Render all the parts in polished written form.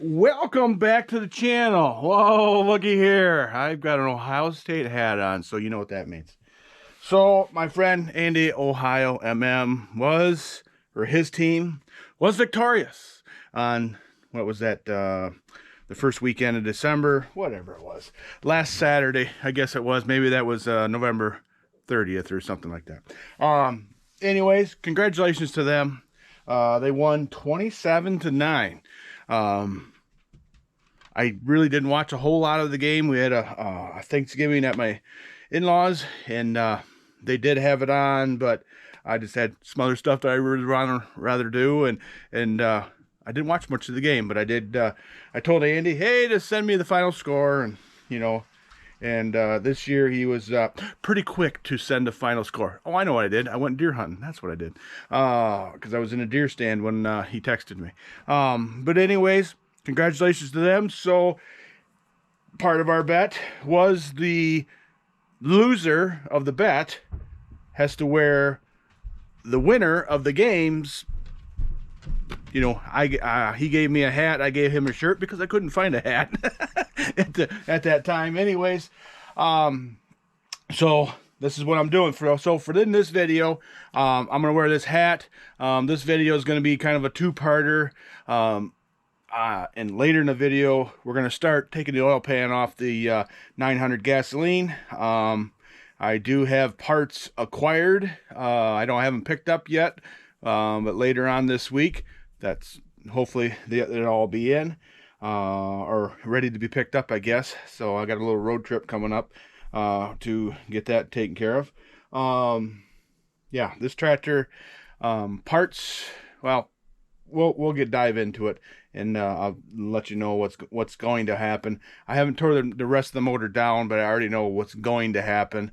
Welcome back to the channel. Whoa, looky here. I've got an Ohio State hat on, so you know what that means. So my friend Andy, Ohio MM, his team was victorious on, what was that, the first weekend of December, whatever it was. Last Saturday, I guess it was. Maybe that was November 30th or something like that. Anyways, congratulations to them. They won 27-9. I really didn't watch a whole lot of the game. We had a Thanksgiving at my in-laws, and they did have it on, but I just had some other stuff that I would rather do, and I didn't watch much of the game, but I did. I told Andy, hey, just send me the final score, and this year he was pretty quick to send a final score. Oh, I know what I did. I went deer hunting. That's what I did, because I was in a deer stand when he texted me. But anyways, congratulations to them. So part of our bet was the loser of the bet has to wear the winner of the games. He gave me a hat. I gave him a shirt because I couldn't find a hat at that time. Anyways, so this is what I'm doing for in this video. I'm gonna wear this hat. This video is gonna be kind of a two-parter. And later in the video, we're going to start taking the oil pan off the 900 gasoline. I do have parts acquired. I don't have them picked up yet, but later on this week, that's hopefully they'll all be in or ready to be picked up, I guess. So I got a little road trip coming up to get that taken care of. Yeah, this tractor parts, well, we'll dive into it, and I'll let you know what's going to happen. I haven't tore the rest of the motor down, but I already know what's going to happen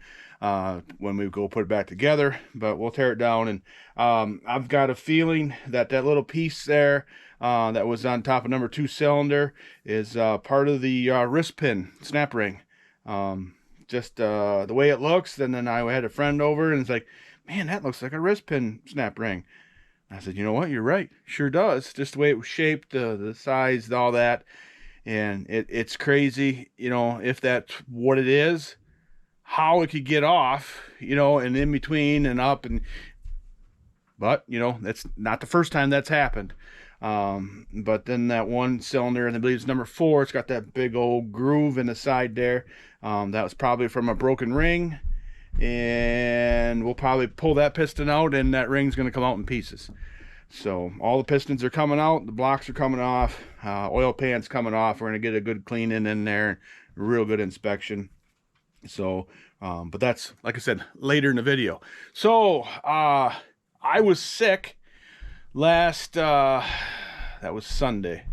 when we go put it back together. But we'll tear it down, and I've got a feeling that little piece there that was on top of number 2 cylinder is part of the wrist pin snap ring. Just the way it looks. And then I had a friend over, and it's like, man, that looks like a wrist pin snap ring. I said, you know what? You're right. Sure does. Just the way it was shaped, the size, all that. And it's crazy, if that's what it is, how it could get off, and in between and up. But, that's not the first time that's happened. But then that one cylinder, and I believe it's number 4, it's got that big old groove in the side there. That was probably from a broken ring. And we'll probably pull that piston out, and that ring's going to come out in pieces. So all the pistons are coming out, the blocks are coming off, oil pan's coming off. We're going to get a good cleaning in there, real good inspection. So but that's, like I said, later in the video. So I was sick last that was Sunday.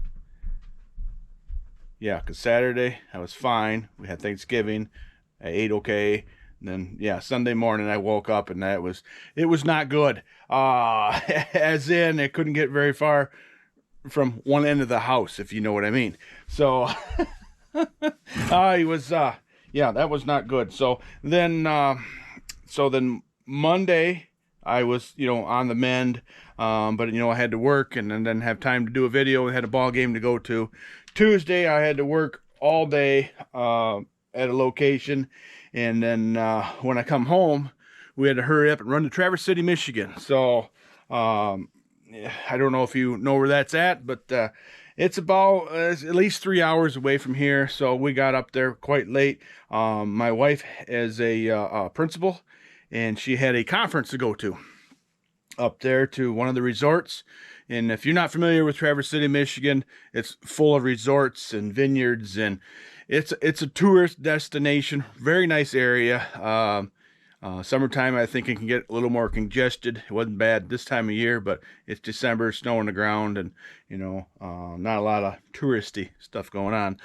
Yeah, because Saturday I was fine. We had Thanksgiving. I ate okay. And then, yeah, Sunday morning I woke up, and it was not good. As in, it couldn't get very far from one end of the house, if you know what I mean. So, yeah, that was not good. So then Monday I was, on the mend, but I had to work and then didn't have time to do a video. I had a ball game to go to. Tuesday I had to work all day at a location. And then when I come home, we had to hurry up and run to Traverse City, Michigan. So I don't know if you know where that's at, but it's about at least 3 hours away from here. So we got up there quite late. My wife is a principal, and she had a conference to go to up there to one of the resorts. And if you're not familiar with Traverse City, Michigan, it's full of resorts and vineyards, and it's a tourist destination. Very nice area. Summertime, I think it can get a little more congested. It wasn't bad this time of year, but it's December, snow on the ground, and not a lot of touristy stuff going on.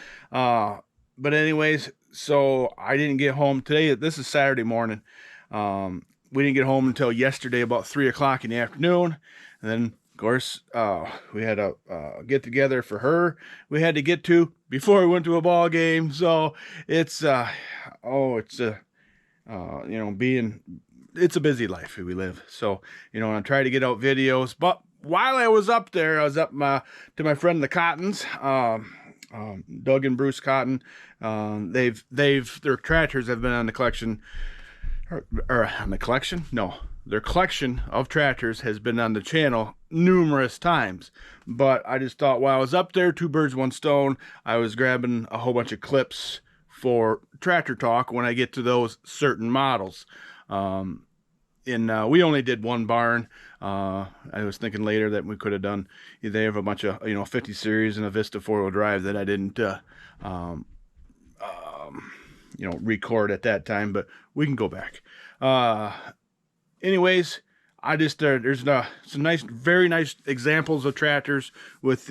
But anyways, so I didn't get home today. This is Saturday morning. We didn't get home until yesterday about 3 o'clock in the afternoon, and then of course, we had a get together for her. We had to get to before we went to a ball game. So it's it's a busy life we live. So I try to get out videos, but while I was up there, I was up to my friend the Cottons, Doug and Bruce Cotton. Their tractors have been on the collection, or on the collection? No, their collection of tractors has been on the channel numerous times. But I just thought while I was up there, two birds, one stone, I was grabbing a whole bunch of clips for Tractor Talk when I get to those certain models. We only did one barn. I was thinking later that we could have done, they have a bunch of, 50 series and a Vista 4-wheel drive that I didn't, record at that time, but we can go back. Anyways, I just, there's some nice, very nice examples of tractors with,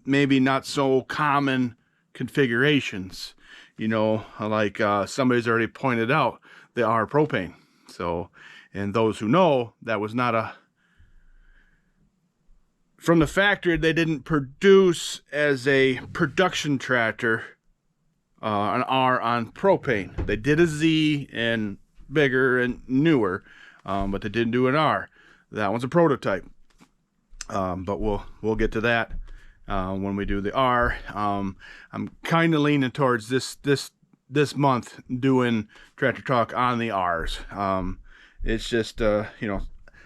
maybe not so common configurations, like somebody's already pointed out, they are propane. So, and those who know, that was not from the factory, they didn't produce as a production tractor an R on propane. They did a Z and bigger and newer, but they didn't do an R. That one's a prototype. But we'll get to that when we do the R. I'm kind of leaning towards this month doing Tractor Talk on the R's. It's just, I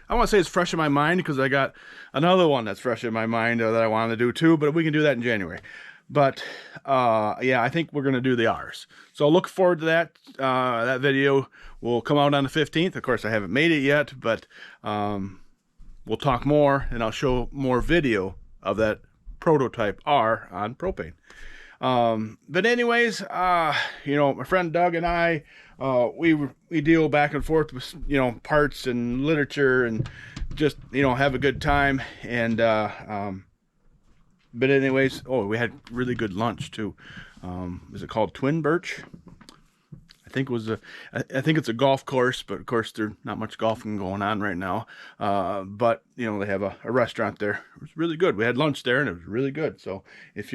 want to say it's fresh in my mind because I got another one that's fresh in my mind that I wanted to do too, but we can do that in January. But, yeah, I think we're going to do the R's. So look forward to that. That video will come out on the 15th. Of course, I haven't made it yet, but we'll talk more and I'll show more video of that prototype R on propane. But anyways, my friend Doug and I, we deal back and forth with, parts and literature and just, have a good time. And, but anyways, we had really good lunch too. Is it called Twin Birch? I think it was I think it's a golf course, but of course there's not much golfing going on right now. But they have a restaurant there. It was really good. We had lunch there and it was really good. So if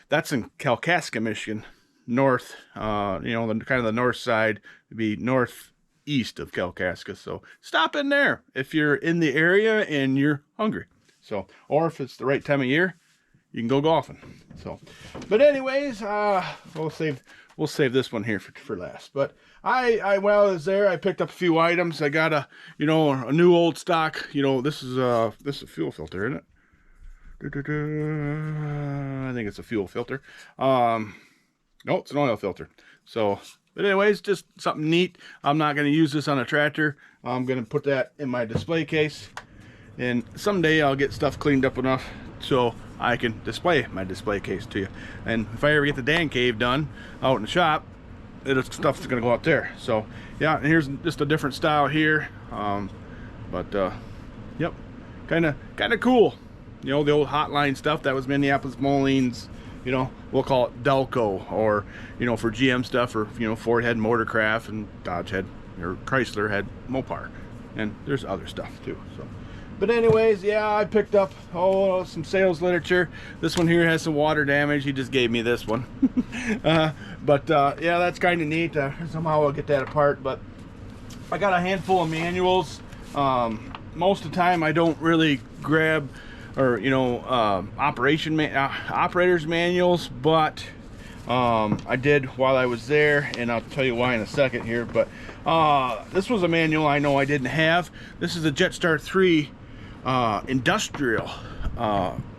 that's in Kalkaska, Michigan, north, kind of the north side, would be northeast of Kalkaska. So stop in there if you're in the area and you're hungry. So, or if it's the right time of year, you can go golfing. So, but anyways, we'll save this one here for last. But while I was there, I picked up a few items. I got a new old stock. This is a fuel filter, isn't it? I think it's a fuel filter. No, it's an oil filter. So, but anyways, just something neat. I'm not going to use this on a tractor. I'm going to put that in my display case. And someday I'll get stuff cleaned up enough so I can display my display case to you. And if I ever get the Dan cave done out in the shop, stuff's going to go up there. So yeah, and here's just a different style here. Yep, kind of cool. The old Hotline stuff that was Minneapolis Molene's. We'll call it Delco, or for GM stuff, or Ford had Motorcraft and Dodge had, or Chrysler had Mopar, and there's other stuff too. So. But anyways, yeah, I picked up some sales literature. This one here has some water damage. He just gave me this one. Yeah, that's kind of neat. Somehow I'll get that apart. But I got a handful of manuals. Most of the time I don't really grab operators manuals, but I did while I was there, and I'll tell you why in a second here. But this was a manual I know I didn't have. This is a Jetstar 3 industrial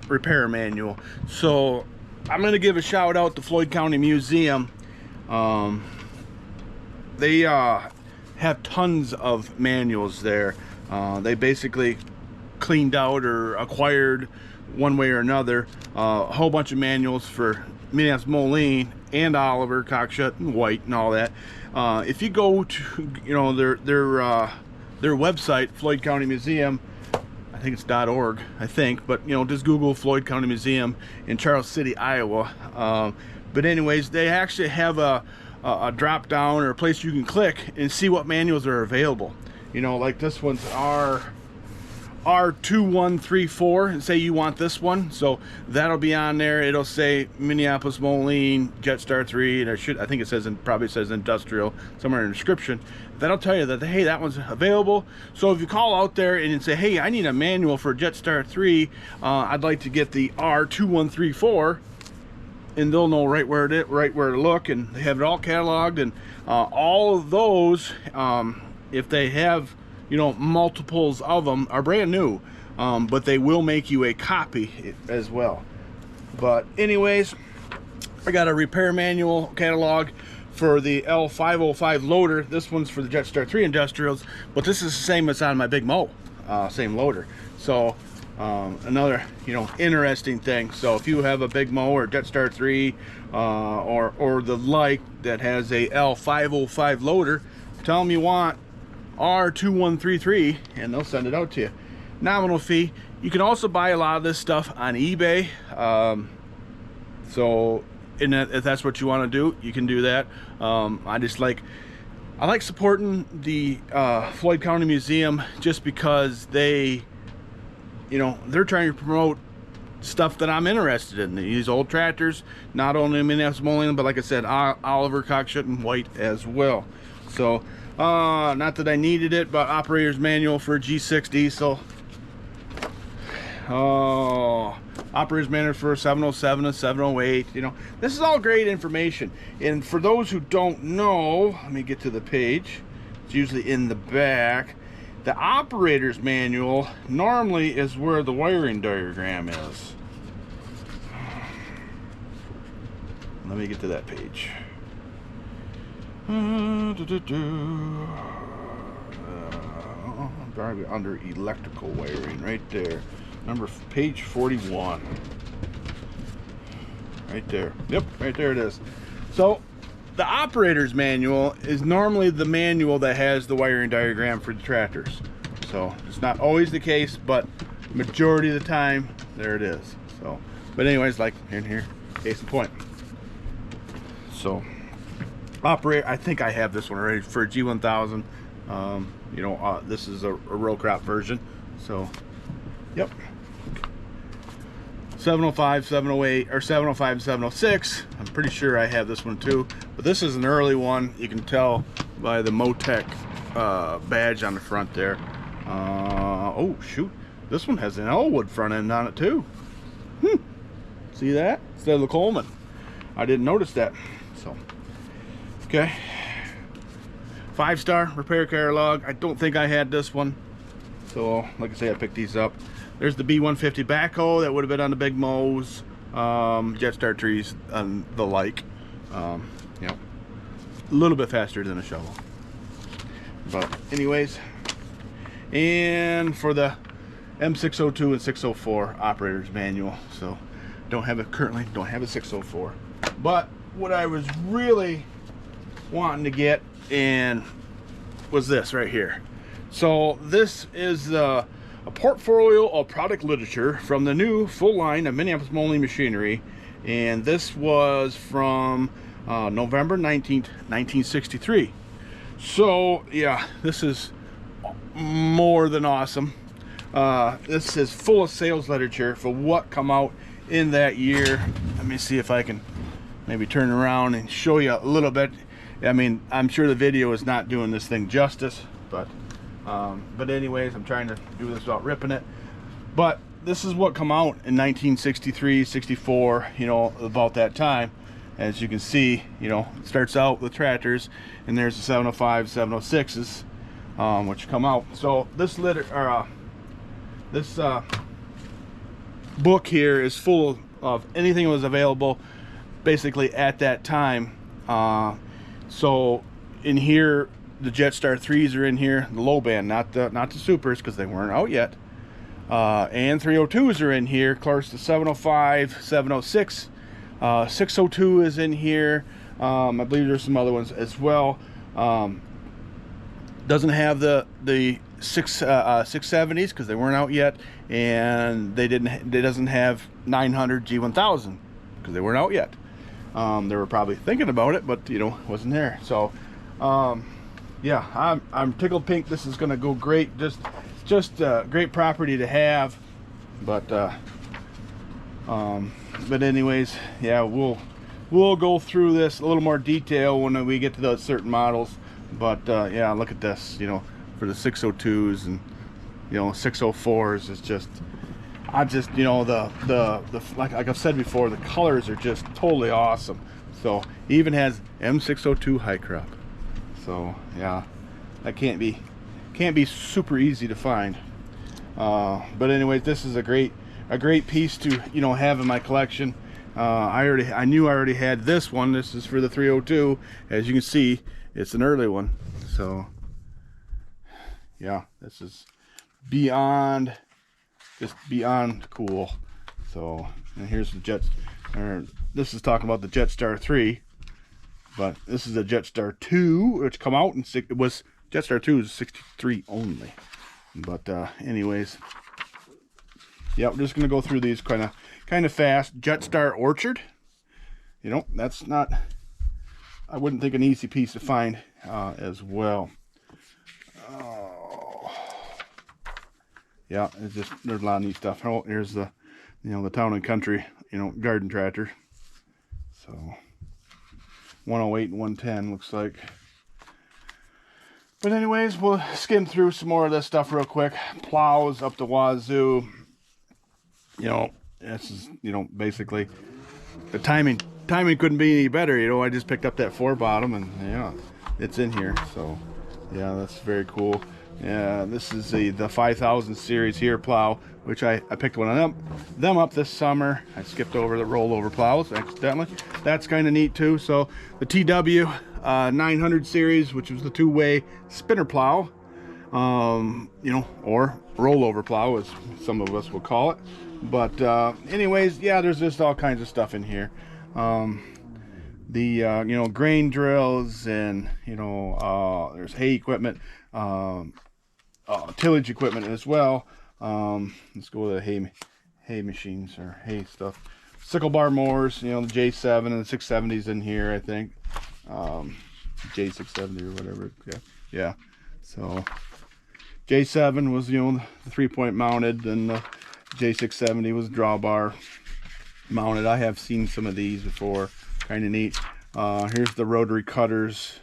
repair manual. So I'm going to give a shout out to Floyd County Museum. They have tons of manuals there. They basically cleaned out or acquired one way or another a whole bunch of manuals for Minneapolis Moline and Oliver, Cockshut and White and all that. If you go to their website, Floyd County Museum, I think it's .org, I think, but just Google Floyd County Museum in Charles City, Iowa. But anyways, they actually have a drop down or a place you can click and see what manuals are available. Like this one's R2134 and say you want this one, so that'll be on there. It'll say Minneapolis Moline Jetstar 3, and I think it says, probably says industrial somewhere in the description. That'll tell you that, hey, that one's available. So if you call out there and say, hey, I need a manual for Jetstar 3, I'd like to get the R2134, and they'll know right where to look, and they have it all cataloged. And all of those, if they have, you know, multiples of them, are brand new, but they will make you a copy as well. But anyways, I got a repair manual catalog for the L505 loader. This one's for the Jetstar 3 Industrials, but this is the same as on my Big Mo, same loader. So another, you know, interesting thing. So if you have a Big Mo or Jetstar 3 or the like that has a L505 loader, tell them you want R2133 and they'll send it out to you. Nominal fee. You can also buy a lot of this stuff on eBay, so if that's what you want to do, you can do that. I like supporting the Floyd County Museum just because they, you know, they're trying to promote stuff that I'm interested in. These old tractors, not only in Minneapolis Moline, but like I said, Oliver, Cockshut, and White as well. So not that I needed it, but operator's manual for G6 diesel. Operator's manual for 707 and 708. You know, this is all great information. And for those who don't know, let me get to the page. It's usually in the back. The operator's manual normally is where the wiring diagram is. Let me get to that page. Probably under electrical wiring, right there. Page 41. Right there. Yep, right there it is. So the operator's manual is normally the manual that has the wiring diagram for the tractors. So it's not always the case, but majority of the time there it is. So, but anyways, like in here, case in point. So operator, I think I have this one already for G1000. You know, this is a row crop version. So yep, 705, 708, or 705, 706. I'm pretty sure I have this one too, but this is an early one. You can tell by the Motec badge on the front there. Oh shoot, this one has an Elwood front end on it too. See that? Instead of the Coleman. I didn't notice that. So okay, 5-star repair catalog. I don't think I had this one, so like I say, I picked these up. There's the B150 backhoe that would have been on the Big Mo's, Jetstar trees and the like. You know, a little bit faster than a shovel. But anyways, and for the M602 and 604 operator's manual. So don't have it currently, don't have a 604. But what I was really wanting to get and was this right here. So this is a portfolio of product literature from the new full line of Minneapolis Moline machinery, and this was from November 19th, 1963. So yeah, this is more than awesome. This is full of sales literature for what come out in that year. Let me see if I can maybe turn around and show you a little bit. I mean, I'm sure the video is not doing this thing justice, but anyways, I'm trying to do this without ripping it. But this is what come out in 1963, 64, you know, about that time. As you can see, you know, it starts out with tractors, and there's the 705, 706s, which come out. So this book here is full of anything that was available basically at that time. So in here, the Jetstar 3s are in here, the low band, not the supers, because they weren't out yet. And 302s are in here. Of course, the 705, 706, 602 is in here. I believe there's some other ones as well. Doesn't have the 670s because they weren't out yet, and they doesn't have 900 G1000 because they weren't out yet. They were probably thinking about it, but you know, wasn't there. So yeah, I'm tickled pink. This is gonna go great. Just just a great property to have. But anyways, yeah, we'll go through this a little more detail when we get to those certain models. But yeah, look at this, you know, for the 602s and, you know, 604s. It's just, you know, the like I've said before, the colors are just totally awesome. So he even has M602 high crop. So yeah, that can't be super easy to find. But anyways, this is a great piece to, you know, have in my collection. I knew I already had this one. This is for the 302. As you can see, it's an early one. So yeah, this is just beyond cool. So, and here's the this is talking about the Jetstar 3, but this is a Jetstar 2, which come out in it was Jetstar 2 is 63 only. But anyways, yeah, we're just gonna go through these kind of fast. Jetstar Orchard, you know, that's not, I wouldn't think, an easy piece to find as well. Oh, yeah, it's just, there's a lot of neat stuff. Oh, here's the, you know, the Town and Country, you know, garden tractor. So 108 and 110 looks like. But anyways, we'll skim through some more of this stuff real quick. Plows up the wazoo. You know, this is, you know, basically the timing couldn't be any better. You know, I just picked up that 4-bottom and yeah, it's in here. So yeah, that's very cool. Yeah, this is the 5000 series here plow, which I picked one of them up this summer. I skipped over the rollover plows accidentally. That's kind of neat too. So the TW 900 series, which was the 2-way spinner plow, you know, or rollover plow as some of us will call it. But anyways, yeah, there's just all kinds of stuff in here. You know, grain drills, and, you know, there's hay equipment, tillage equipment as well. Let's go with the hay machines or hay stuff. Sickle bar mowers, you know, the J7 and the 670s in here, I think. J670 or whatever. Yeah. So J7 was, you know, the 3-point mounted, and the J670 was drawbar mounted. I have seen some of these before, kind of neat. Here's the rotary cutters.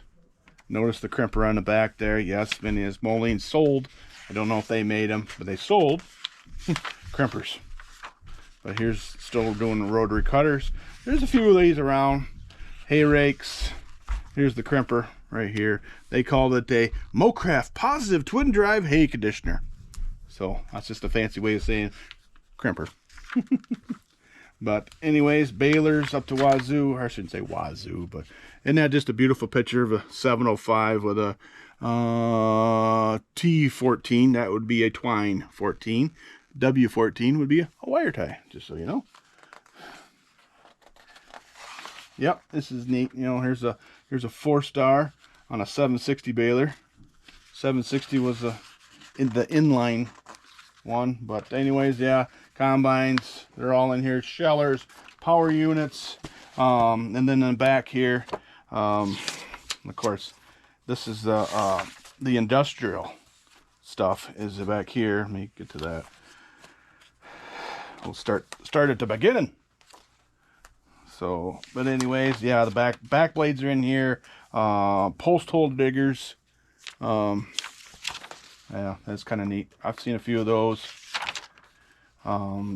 Notice the crimper on the back there. Yes, Phineas Moline sold. I don't know if they made them, but they sold crimpers. But here's still doing the rotary cutters. There's a few of these around. Hay rakes. Here's the crimper right here. They called it a Mocraft Positive Twin Drive Hay Conditioner. So that's just a fancy way of saying crimper. But anyways, balers up to wazoo. Or I shouldn't say wazoo, but isn't that just a beautiful picture of a 705 with a T14? That would be a twine 14. W14 would be a wire tie, just so you know. Yep, this is neat. You know, here's a 4-star on a 760 baler. 760 was in the inline one, but anyways, yeah, combines, they're all in here. Shellers, power units, and then in the back here, of course, this is the industrial stuff is back here. Let me get to that. We'll start at the beginning. So, but anyways, yeah, the back blades are in here. Post hole diggers. Yeah, that's kind of neat. I've seen a few of those.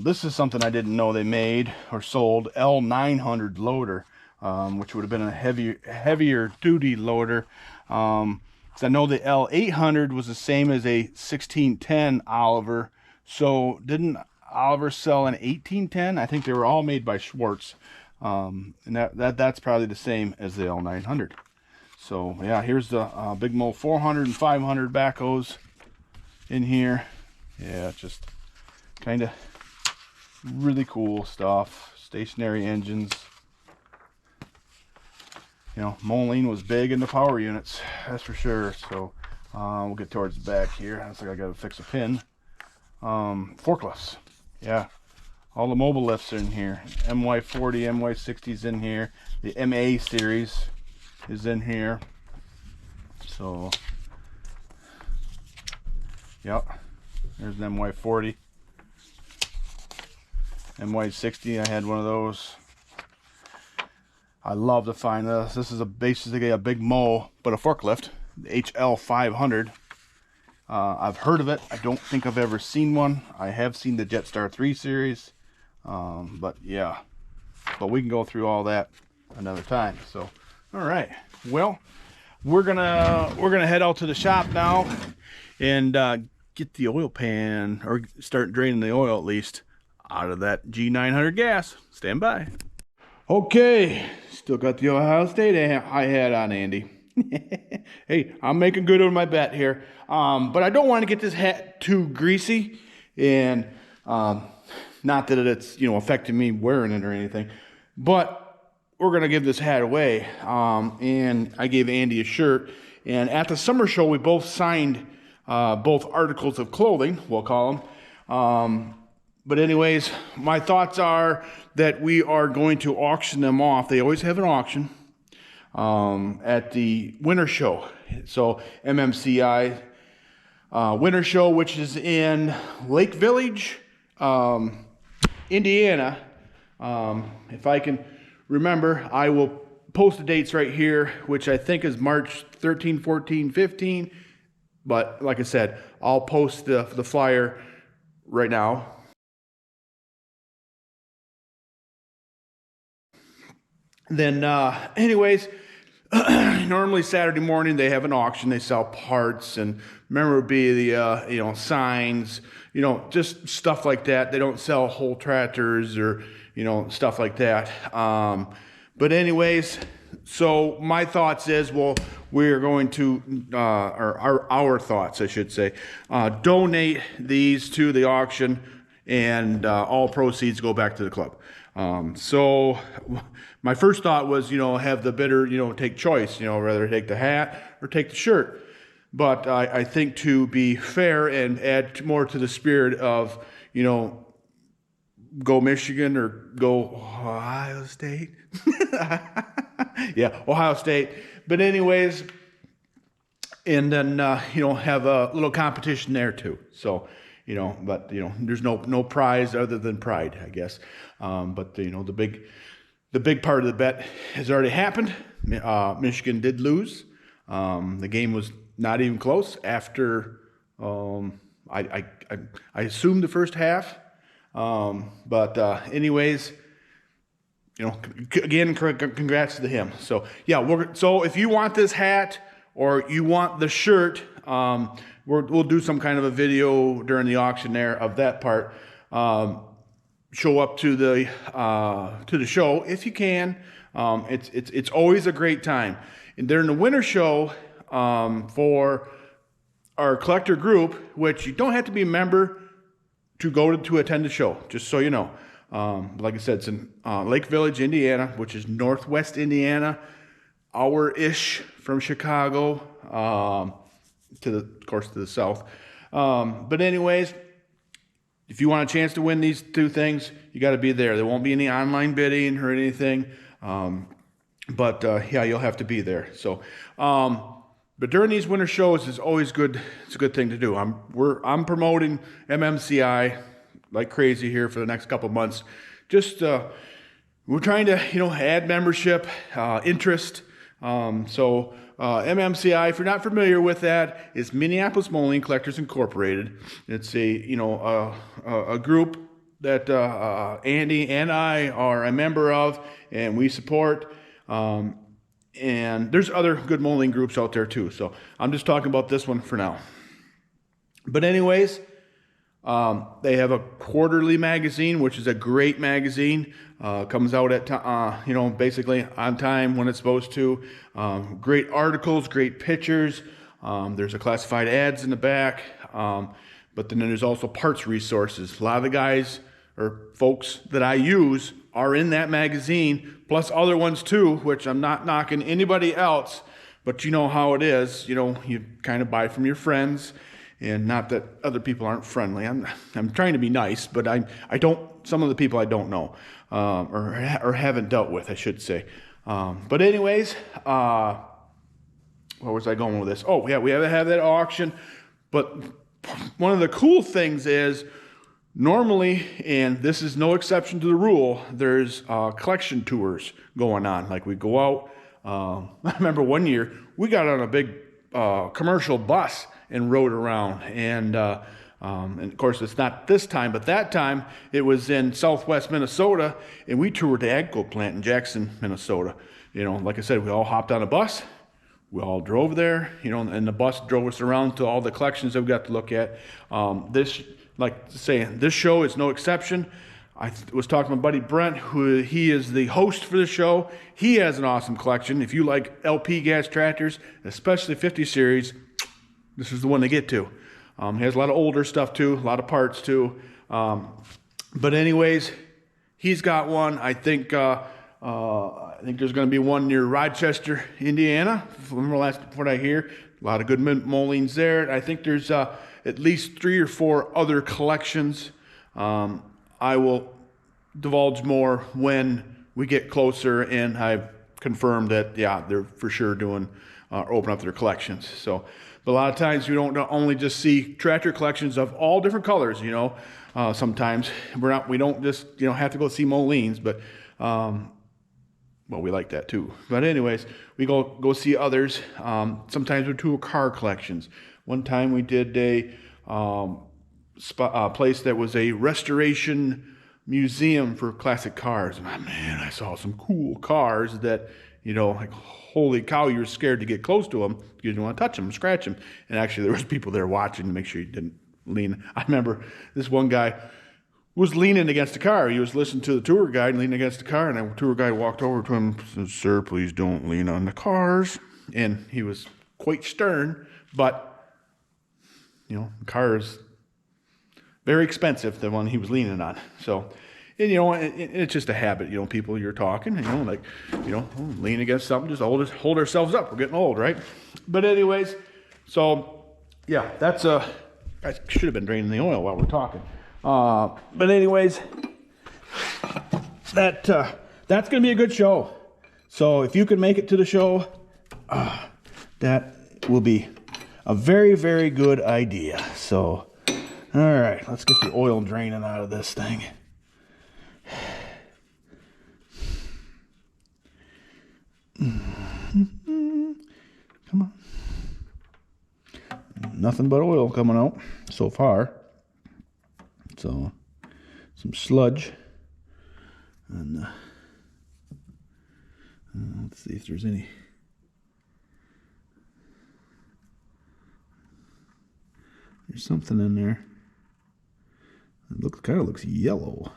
This is something I didn't know they made or sold. L900 loader, which would have been a heavier duty loader. I know the L800 was the same as a 1610 Oliver. So didn't Oliver sell an 1810? I think they were all made by Schwartz. And that's probably the same as the L900. So yeah, here's the Big Mo 400 and 500 backhoes in here. Yeah, just kind of really cool stuff. Stationary engines. You know, Moline was big into power units, that's for sure. So we'll get towards the back here. Looks like I gotta fix a pin. Forklifts, yeah, all the mobile lifts are in here. MY40, MY60's in here. The MA series is in here. So, yep. There's an MY40. MY60, I had one of those. I love to find this. This is basically a big mow, but a forklift, the HL 500. I've heard of it. I don't think I've ever seen one. I have seen the Jetstar 3 series, but yeah. But we can go through all that another time. So, all right. Well, we're gonna head out to the shop now and get the oil pan, or start draining the oil at least, out of that G900 gas. Stand by. Okay, still got the Ohio State I had on, Andy. Hey, I'm making good on my bet here. But I don't want to get this hat too greasy, and not that it's, you know, affecting me wearing it or anything, but we're gonna give this hat away. And I gave Andy a shirt, and at the summer show we both signed both articles of clothing, we'll call them. But anyways, my thoughts are that we are going to auction them off. They always have an auction at the winter show. So MMCI winter show, which is in Lake Village, Indiana. If I can remember, I will post the dates right here, which I think is March 13, 14, 15. But like I said, I'll post the flyer right now. Then, anyways, normally Saturday morning they have an auction. They sell parts and memorabilia, you know, signs, you know, just stuff like that. They don't sell whole tractors or, you know, stuff like that. But anyways, so my thoughts is, well, we're going to, or our thoughts, I should say, donate these to the auction, and all proceeds go back to the club. So my first thought was, you know, have the bidder, you know, take choice, you know, whether take the hat or take the shirt. But I think to be fair and add more to the spirit of, you know, go Michigan or go Ohio State. Yeah, Ohio State. But anyways, and then, you know, have a little competition there too. So, you know, but, you know, there's no prize other than pride, I guess. But, you know, the big part of the bet has already happened. Michigan did lose. The game was not even close after, I assumed the first half. But anyways, you know, again, congrats to him. So yeah, so if you want this hat or you want the shirt, we'll do some kind of a video during the auction there of that part. Show up to the show if you can. It's always a great time. And during the winter show, for our collector group, which you don't have to be a member to go to attend the show, just so you know. Like I said, it's in Lake Village, Indiana, which is northwest Indiana, hour-ish from Chicago, of course, to the south. But anyways, if you want a chance to win these two things, you got to be there. There won't be any online bidding or anything, but yeah, you'll have to be there. So, but during these winter shows is always good. It's a good thing to do. I'm promoting MMCI like crazy here for the next couple months. Just we're trying to, you know, add membership, interest. So MMCI, if you're not familiar with that, is Minneapolis Mowing Collectors Incorporated. It's a group that Andy and I are a member of, and we support. And there's other good mowing groups out there too. So I'm just talking about this one for now. But anyways, they have a quarterly magazine, which is a great magazine. Comes out at, you know, basically on time when it's supposed to. Great articles, great pictures. There's a classified ads in the back. But then there's also parts resources. A lot of the guys or folks that I use are in that magazine, plus other ones too, which I'm not knocking anybody else, but you know how it is. You know, you kind of buy from your friends, and not that other people aren't friendly. I'm trying to be nice, but some of the people I don't know, or haven't dealt with, I should say. But anyways, where was I going with this? Oh yeah, we have to have that auction, but one of the cool things is normally, and this is no exception to the rule, there's collection tours going on. Like we go out. I remember one year we got on a big commercial bus and rode around. And of course, it's not this time, but that time it was in southwest Minnesota, and we toured the Agco plant in Jackson, Minnesota. You know, like I said, we all hopped on a bus. We all drove there, you know, and the bus drove us around to all the collections that we got to look at. Like to say, this show is no exception. I was talking to my buddy Brent, who he is the host for the show. He has an awesome collection. If you like LP gas tractors, especially 50 series, this is the one to get to. He has a lot of older stuff too, a lot of parts too. But anyways, he's got one. I think there's going to be one near Rochester, Indiana. From the last what I hear, a lot of good Molines there. I think there's at least 3 or 4 other collections. I will divulge more when we get closer, and I've confirmed that, yeah, they're for sure doing open up their collections. So, but a lot of times you don't only just see tractor collections of all different colors. You know, sometimes we don't just have to go see Molines, but well, we like that too. But anyways, we go see others. Sometimes we do car collections. One time we did a place that was a restoration museum for classic cars. And man, I saw some cool cars that, like, holy cow, you were scared to get close to them. You didn't want to touch them, scratch them. And actually, there was people there watching to make sure you didn't lean. I remember this one guy was leaning against the car. He was listening to the tour guide and leaning against the car. And the tour guide walked over to him and said, "Sir, please don't lean on the cars." And he was quite stern, but the car is very expensive, the one he was leaning on. So, and it's just a habit, people, you're talking, lean against something, just hold ourselves up. We're getting old, right? But anyways, so yeah, I should have been draining the oil while we're talking. But anyways, that's going to be a good show. So if you can make it to the show, that will be a very, very good idea. So, all right, let's get the oil draining out of this thing. Come on. Nothing but oil coming out so far. So, some sludge. And let's see if there's any. There's something in there. It kind of looks yellow.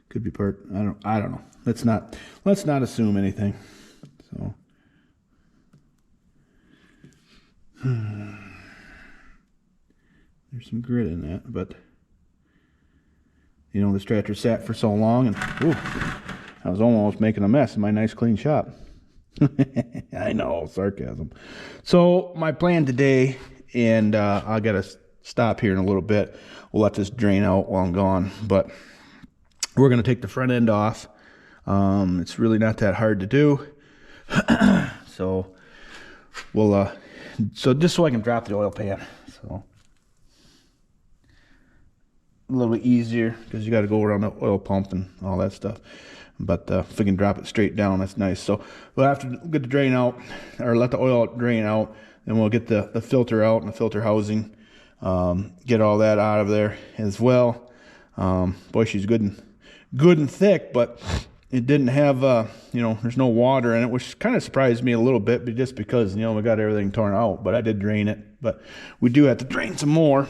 Could be part. I don't know. Let's not assume anything. So. There's some grit in that, but this tractor sat for so long, and I was almost making a mess in my nice clean shop. I know, sarcasm. So my plan today, and I gotta stop here in a little bit. We'll let this drain out while I'm gone, but we're gonna take the front end off. It's really not that hard to do. So we'll just so I can drop the oil pan. So a little bit easier because you got to go around the oil pump and all that stuff. But if we can drop it straight down, that's nice. So we'll have to get the drain out, or let the oil drain out, and we'll get the filter out and the filter housing, get all that out of there as well. Boy, she's good and thick, but it didn't have there's no water in it, which kind of surprised me a little bit, but just because we got everything torn out. But I did drain it, but we do have to drain some more.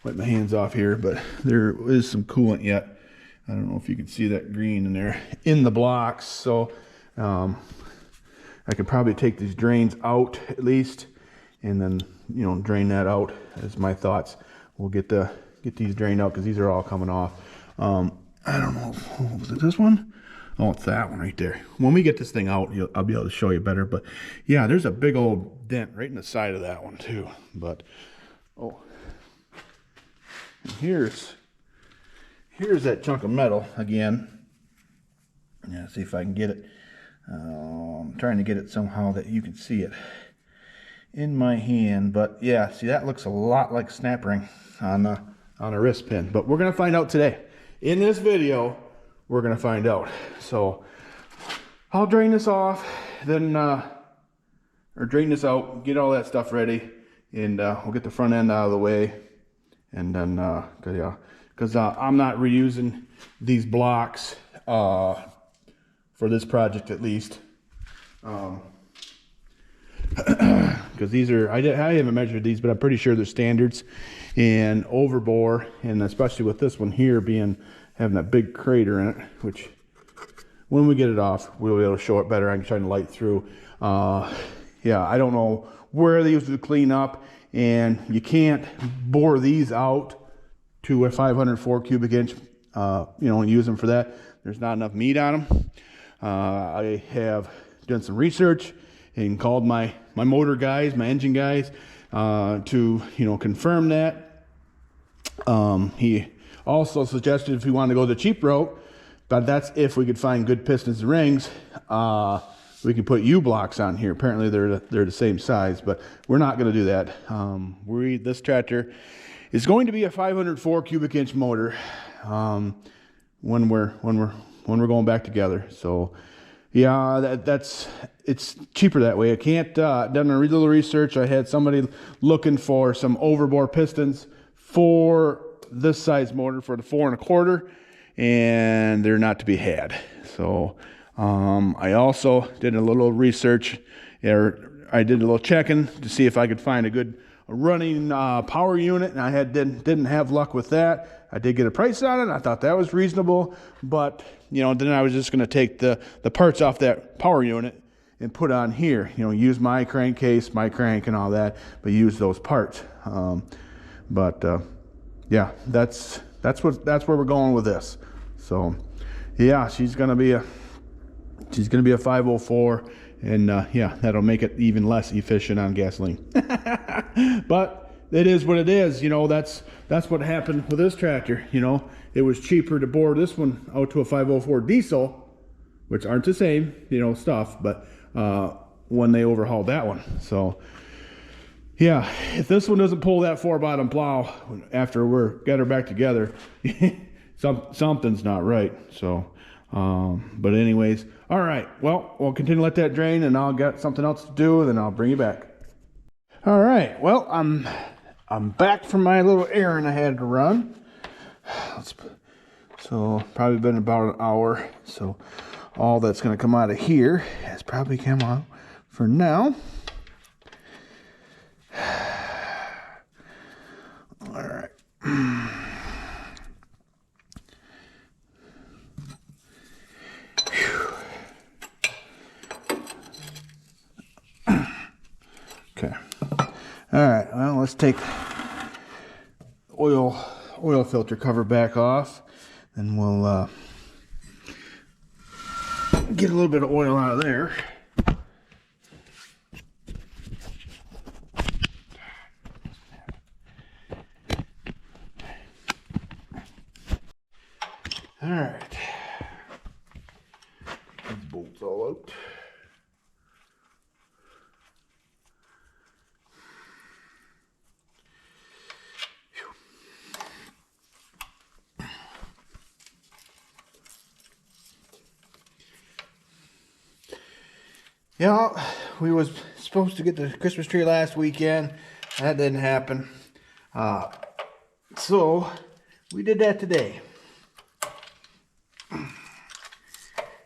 Wipe my hands off here, but there is some coolant yet. I don't know if you can see that green in there in the blocks. So I could probably take these drains out at least, and then drain that out. As my thoughts. We'll get these drained out because these are all coming off. I don't know. Was it this one? Oh, it's that one right there. When we get this thing out, I'll be able to show you better. But yeah, there's a big old dent right in the side of that one too. But and here's that chunk of metal again. Yeah, see if I can get it. I'm trying to get it somehow that you can see it. in my hand. But yeah, see, that looks a lot like snap ring on a wrist pin. But we're gonna find out today. In this video, we're gonna find out. So I'll drain this off, then or drain this out, get all that stuff ready, and we'll get the front end out of the way. And then, because I'm not reusing these blocks for this project at least. Because these are, I haven't measured these, but I'm pretty sure they're standards and overbore, and especially with this one here having that big crater in it, which when we get it off, we'll be able to show it better. I can try to light through. Yeah, I don't know where they used to clean up, and you can't bore these out to a 504 cubic inch, you know, and use them for that. There's not enough meat on them. I have done some research and called my motor guys, my engine guys, to, you know, confirm that. He also suggested if we wanted to go the cheap route, but that's if we could find good pistons and rings, we could put U-blocks on here. Apparently they're the same size, but we're not going to do that. This tractor is going to be a 504 cubic inch motor when we're going back together. So yeah, it's cheaper that way. I can't done a little research. I had somebody looking for some overbore pistons for this size motor for the 4 1/4, and they're not to be had. So I also did a little research, or I did a little checking to see if I could find a good running power unit, and I didn't have luck with that. I did get a price on it. I thought that was reasonable, but you know, then I was just going to take the parts off that power unit and put on here. You know, use my crankcase, my crank, and all that, but use those parts. Yeah, that's where we're going with this. So yeah, she's gonna be a 504, and yeah, that'll make it even less efficient on gasoline. But it is what it is. You know, that's what happened with this tractor. You know, it was cheaper to bore this one out to a 504 diesel, which aren't the same, you know, stuff, but when they overhauled that one. So yeah, if this one doesn't pull that 4-bottom plow after we're got her back together, something's not right. So but anyways, all right, well, we'll continue to let that drain, and I'll get something else to do, and then I'll bring you back. All right, well, I'm back from my little errand I had to run. So probably been about an hour. So all that's going to come out of here has probably come out for now. All right. Okay. All right. Well, let's take oil filter cover back off, and we'll get a little bit of oil out of there. All right. These bolts all out. Yeah, we was supposed to get the Christmas tree last weekend. That didn't happen. So we did that today.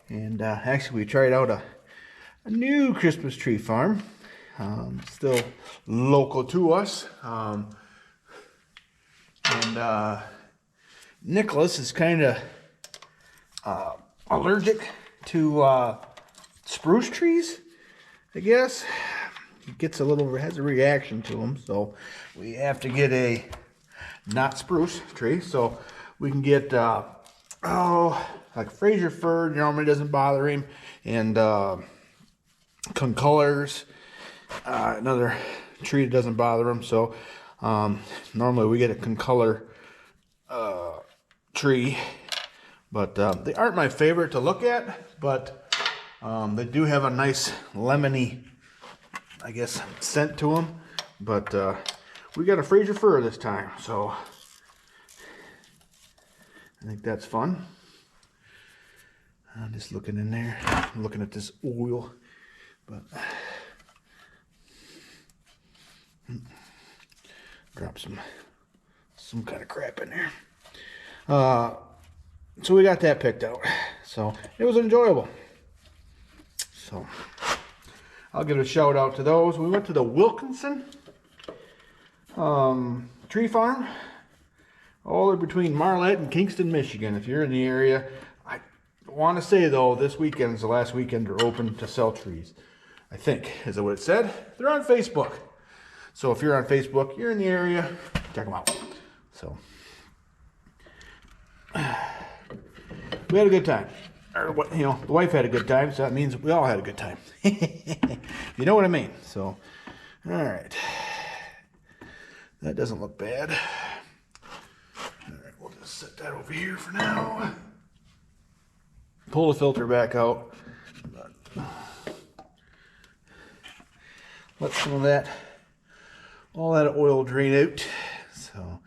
And actually we tried out a new Christmas tree farm. Still local to us. Nicholas is kind of allergic to spruce trees, I guess. He has a reaction to them, so we have to get a not spruce tree. So we can get like Fraser fir, normally doesn't bother him, and concolors, another tree that doesn't bother him. So normally we get a concolor tree, but they aren't my favorite to look at, but they do have a nice lemony I guess, sent to them. But we got a freezer fur this time, so I think that's fun. I'm just looking in there, looking at this oil, but drop some kind of crap in there. So we got that picked out. So it was enjoyable. So I'll give a shout out to those. We went to the Wilkinson tree farm, all in between Marlette and Kingston, Michigan. If you're in the area, I want to say though, this weekend is the last weekend they're open to sell trees. I think is what it said. They're on Facebook. So if you're on Facebook, you're in the area, check them out. So we had a good time. Or what, you know, the wife had a good time, so that means we all had a good time. You know what I mean? So, all right. That doesn't look bad. All right, we'll just set that over here for now. Pull the filter back out. Let some of that, all that oil drain out. So,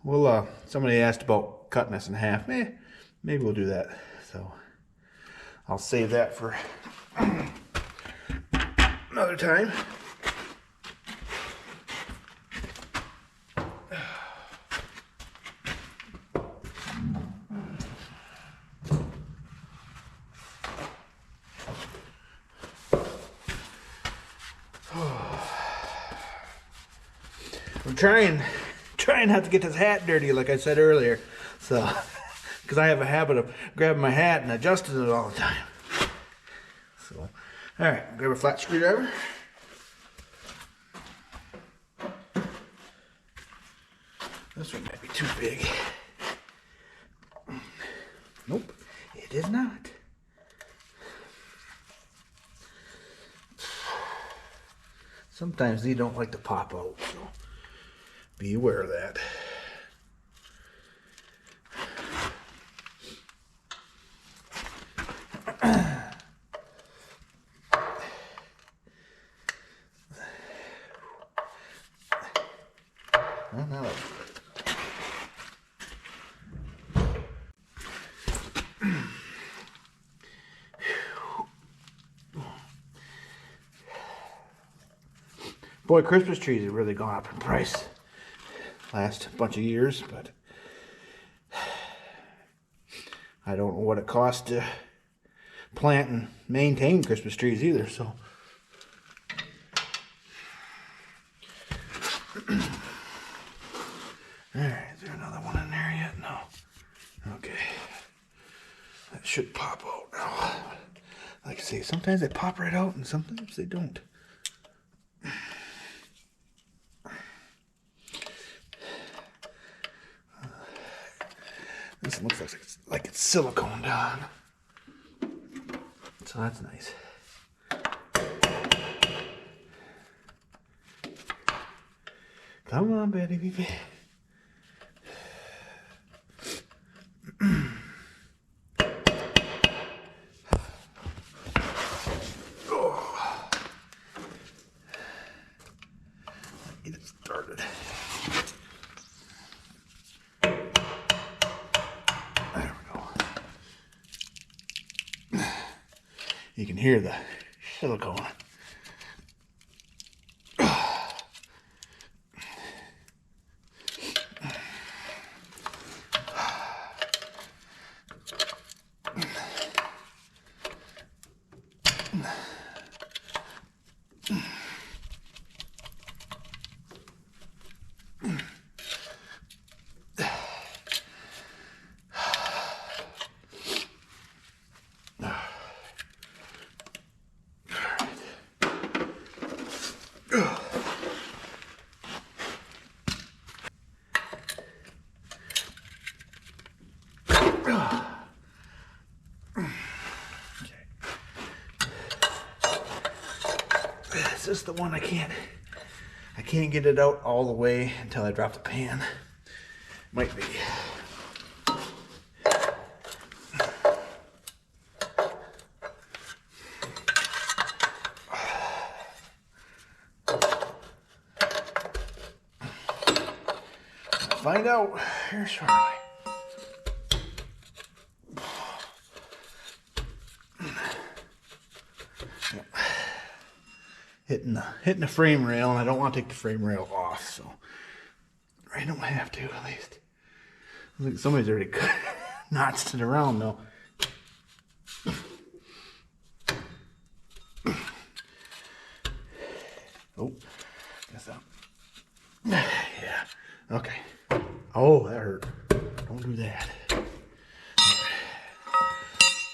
we'll, somebody asked about cutting this in half. Maybe we'll do that. So, I'll save that for another time. I'm trying not to get this hat dirty, like I said earlier. So, because I have a habit of grabbing my hat and adjusting it all the time. So, all right, grab a flat screwdriver. This one might be too big. Nope, it is not. Sometimes these don't like to pop out, so be aware of that. Well, now that's good. Boy, Christmas trees have really gone up in price last bunch of years, but I don't know what it costs to plant and maintain Christmas trees either, so. Alright, is there another one in there yet? No. Okay. That should pop out now. Like I say, sometimes they pop right out and sometimes they don't. This looks like it's silicone down. So that's nice. Come on, Betty baby. Get it started. There we go. You can hear the silicone. Is this the one I can't get it out all the way until I drop the pan? Might be. find out here shortly. Hitting the frame rail, and I don't want to take the frame rail off, so I don't have to, at least. Looks like somebody's already notched it around though. Oh, guess that. Yeah. Okay. Oh, that hurt. Don't do that. Right.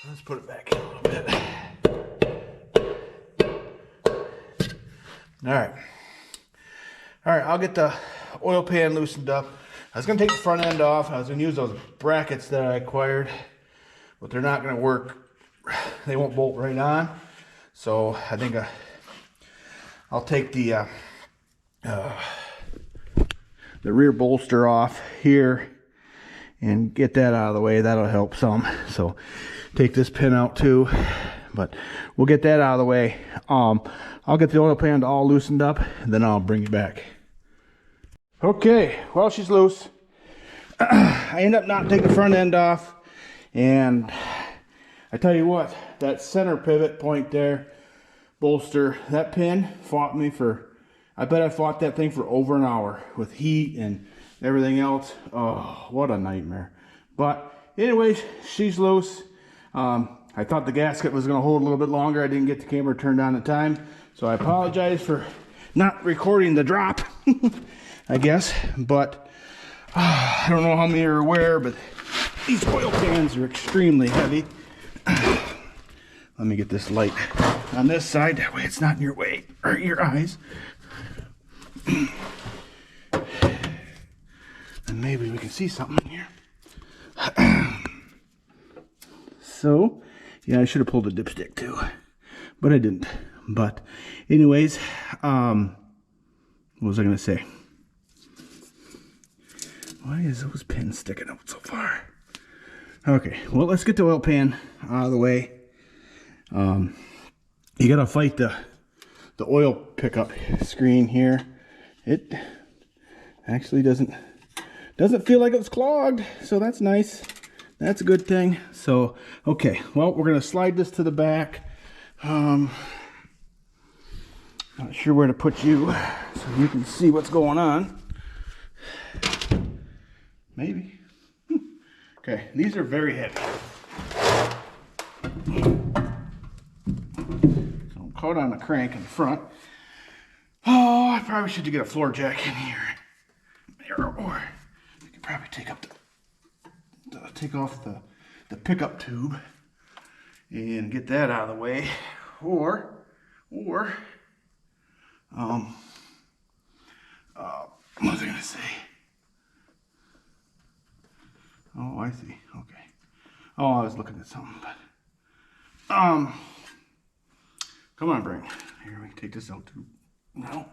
Let's put it back in a little bit. All right. I'll get the oil pan loosened up. I was going to take the front end off. I was going to use those brackets that I acquired, but they're not going to work. They won't bolt right on. So I think I'll take the rear bolster off here and get that out of the way. That'll help some. So take this pin out too, but we'll get that out of the way. I'll get the oil pan all loosened up, and then I'll bring you back. Okay, well, she's loose. I end up not taking the front end off, and I tell you what, that center pivot point there, bolster, that pin fought me for, I bet I fought that thing for over an hour with heat and everything else. Oh, what a nightmare. But anyways, she's loose. I thought the gasket was going to hold a little bit longer. I didn't get the camera turned on in time, so I apologize for not recording the drop, I guess. But I don't know how many are aware, but these oil pans are extremely heavy. Let me get this light on this side, that way it's not in your way or your eyes. And maybe we can see something in here. So, yeah, I should have pulled a dipstick too, but I didn't. But anyways, what was I gonna say? Why is those pins sticking out so far? Okay, well, let's get the oil pan out of the way. You gotta fight the oil pickup screen here. It actually doesn't feel like it's clogged, so that's nice. That's a good thing. So, okay, well, we're gonna slide this to the back. Not sure where to put you so you can see what's going on. Maybe. Okay, these are very heavy. So I'm caught on the crank in the front. Oh, I probably should get a floor jack in here. Or you could probably take off the pickup tube and get that out of the way. Or what was I gonna say? Oh, I see. Okay. Oh, I was looking at something, but come on, Brain. Here, we can take this out too. No.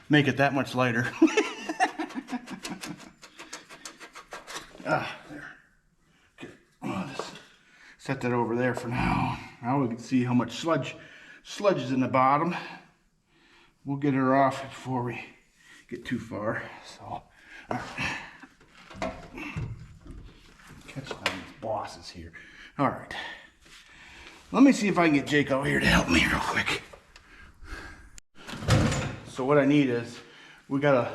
Make it that much lighter. There. Okay. Well, just set that over there for now. Now we can see how much sludge is in the bottom. We'll get her off before we get too far. So, catch down these bosses here. All right. Let me see if I can get Jake out here to help me real quick. So what I need is, we gotta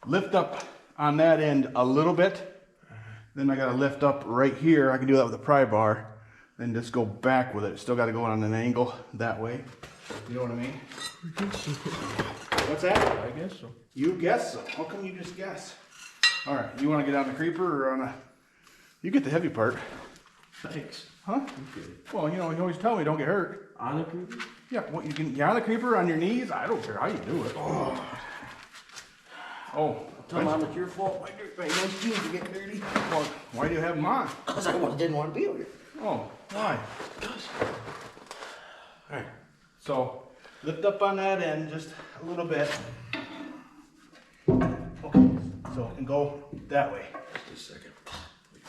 lift up on that end a little bit. Then I gotta lift up right here. I can do that with a pry bar. Then just go back with it. Still gotta go on an angle that way. You know what I mean? What's that? I guess so. You guess so. How come you just guess? All right, you wanna get on the creeper or on a... You get the heavy part. Thanks. Huh? Okay. Well, you know, you always tell me don't get hurt. On the creeper? Yeah, what, you can get on the creeper on your knees? I don't care how you do it. Oh. Tell Mom it's your fault. My nice jeans are getting dirty. Well, why do you have them on? Because I didn't want to be over here. Oh, why? Because. Alright, so lift up on that end just a little bit. Okay, so it can go that way. Just a second.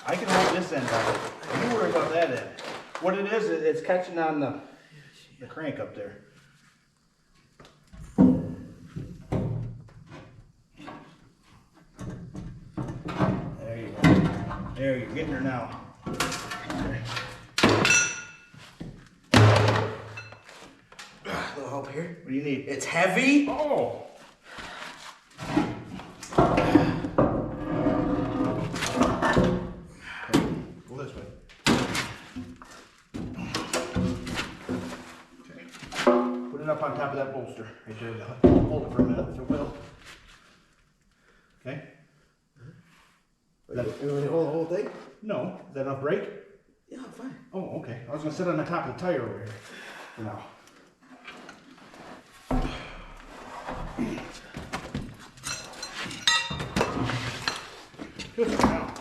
I can hold this end up. You worry about that end. What it is, it's catching on the crank up there. There, you're getting her now. Okay. A little help here. What do you need? It's heavy. Oh! Go this way. Okay. Put it up on top of that bolster. Right there. Hold it for a minute, if it will. Okay? You want me to hold the whole thing? No. Is that enough brake? Yeah, I'm fine. Oh, okay. I was going to sit on the top of the tire over here for now. Just for now.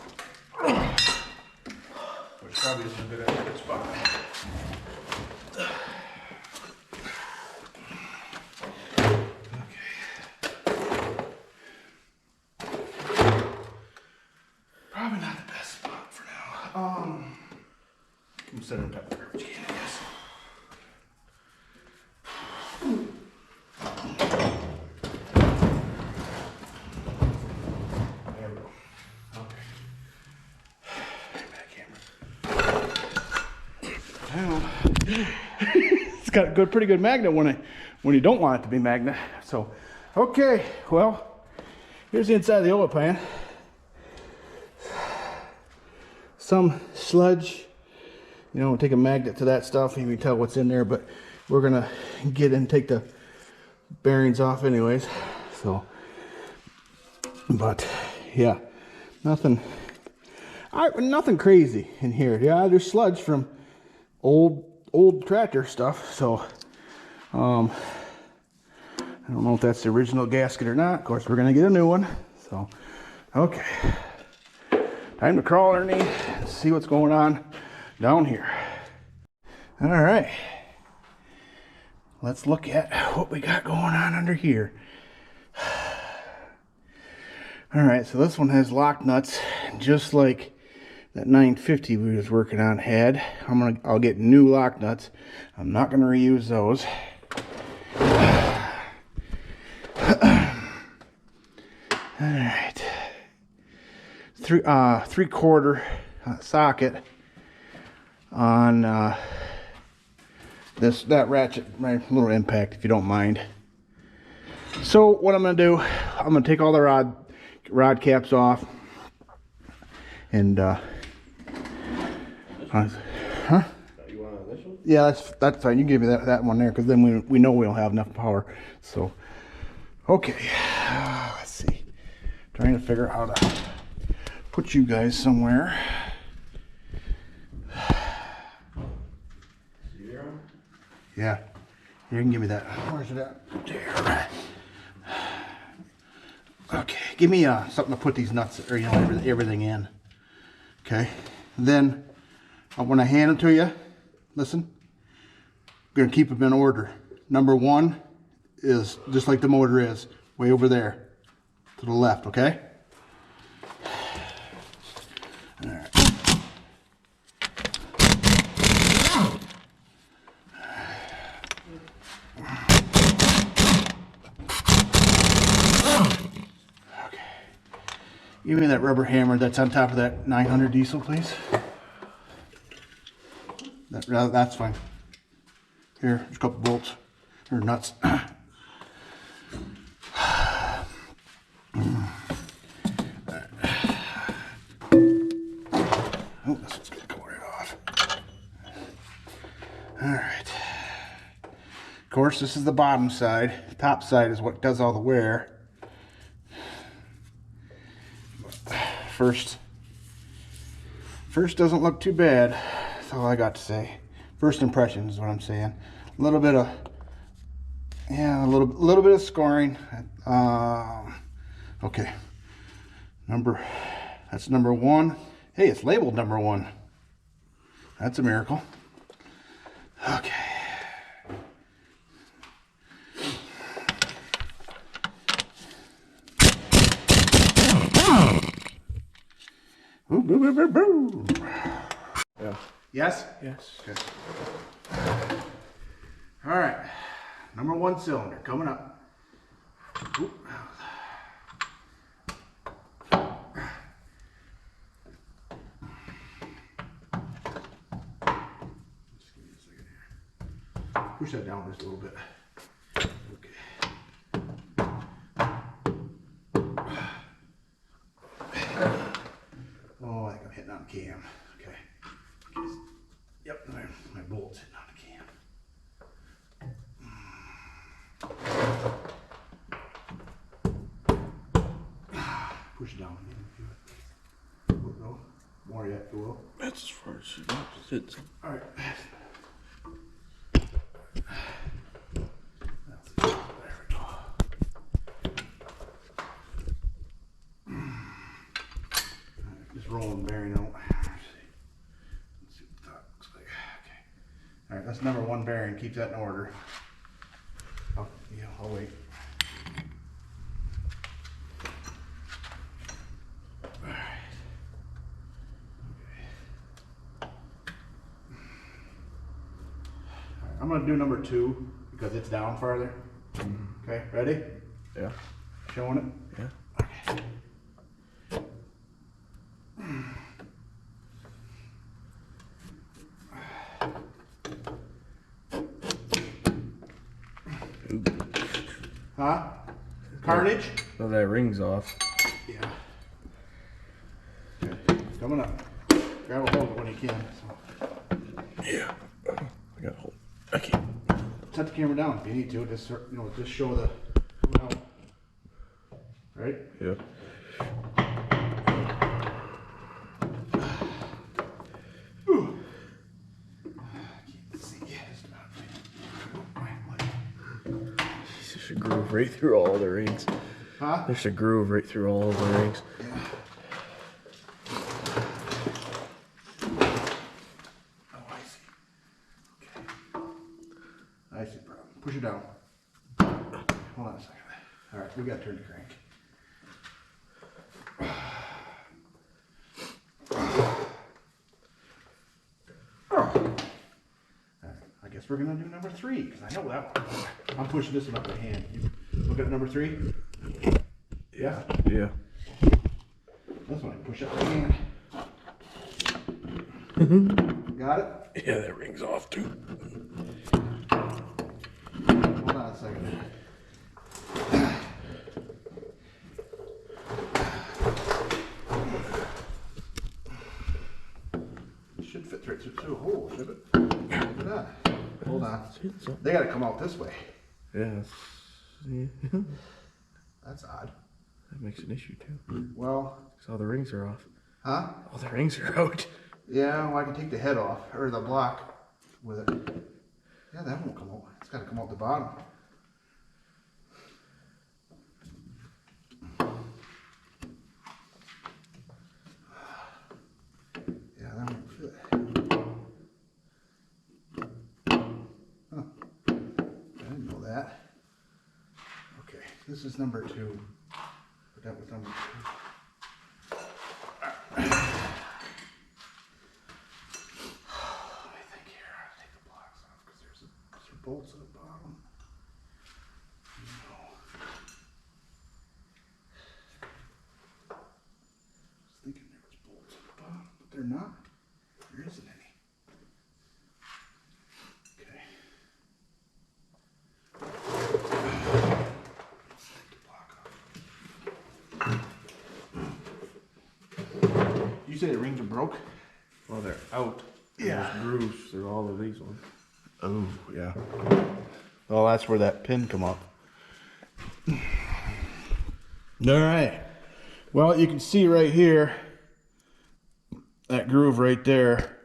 Which probably isn't a good spot. Probably not the best spot for now. I'm setting on top of the garbage can, I guess. There we go. Okay. Back camera. Well, it's got a good, pretty good magnet when you don't want it to be magnet. So, okay. Well, here's the inside of the oil pan. Some sludge, you know, take a magnet to that stuff and you can tell what's in there, but we're gonna get in and take the bearings off anyways. So, but yeah, nothing crazy in here. Yeah, there's sludge from old tractor stuff. So, I don't know if that's the original gasket or not. Of course, we're gonna get a new one. So, okay. Time to crawl underneath and see what's going on down here. All right. Let's look at what we got going on under here. All right, so this one has lock nuts, just like that 950 we was working on had. I'll get new lock nuts. I'm not gonna reuse those. All right. 3/4 socket on that ratchet, my little impact, if you don't mind. So what I'm gonna do, I'm gonna take all the rod caps off, and huh? You want this one? Yeah, that's fine. You give me that one there, because then we know we don't have enough power. So okay, let's see. Trying to figure out how to put you guys somewhere. Yeah, you can give me that. Where's it at? There. Okay, give me something to put these nuts, or everything in. Okay, then when I hand them to you, listen. I'm gonna keep them in order. Number 1 is just like the motor is, way over there to the left. Okay. All right. Okay. Give me that rubber hammer that's on top of that 900 diesel, please. That's fine. Here, there's a couple bolts or nuts. Oh, this one's gonna come right off. All right. Of course, this is the bottom side. The top side is what does all the wear. First doesn't look too bad. That's all I got to say. First impressions is what I'm saying. A little bit of, yeah, a little bit of scoring. Okay. That's number 1. Hey, it's labeled number 1. That's a miracle. Okay. Boo, boo, boo, boo, boo. Yeah. Yes? Yes. Okay. All right. Number 1 cylinder coming up. Oop. push that down just a little bit. Okay. Oh, I think I'm hitting on the cam. Okay. Yep, my bolt's hitting on the cam. Push it down. No, more yet, below. That's as far as it sits. All right. There we go. Just rolling the bearing out. Let's see what that looks like. Okay. All right, that's number 1 bearing. Keep that in order. Yeah, I'll wait. All right. Okay. All right, I'm gonna do number 2 because it's down farther. Okay, ready? Yeah. Showing it? Yeah. Okay. Ooh. Huh? Carnage? So that ring's off. Yeah. Okay. Coming up. Grab a hold of it when you can. So. Yeah. I got hold. I can't. Set the camera down if you need to. Just just show the out. Right? Yeah. There's a groove right through all the rings. Huh? There's a groove right through all of the rings. Yeah. Oh, I see. Okay. I see the problem. Push it down. Hold on a second. All right, we got to turn the crank. All right, I guess we're gonna do number 3 because I know that one. I'm pushing this one up by hand. You look at number 3. Yeah. Yeah. This one I push up by hand. Got it? Yeah, that ring's off too. Hold on a second. It should fit right through a hole, should it? Look at that. Hold on. They gotta come out this way. Yeah. That's odd. That makes an issue too. Well, So all the rings are off. huh? All the rings are out. Yeah, well, I can take the head off, or the block with it. Yeah, that won't come out. It's gotta come out the bottom. Yeah, that won't fit. Huh. I didn't know that. Okay, this is number 2. But that was number 2. I think here, I'll take the blocks off because there's some bolts at the bottom. No. I was thinking there was bolts at the bottom, but they're not. There isn't any. Okay. Take the block off. You say the rings are broke? Well, they're out. Yeah. There's grooves through all of these ones. Oh, yeah. Well, that's where that pin come up. All right. Well, you can see right here, that groove right there,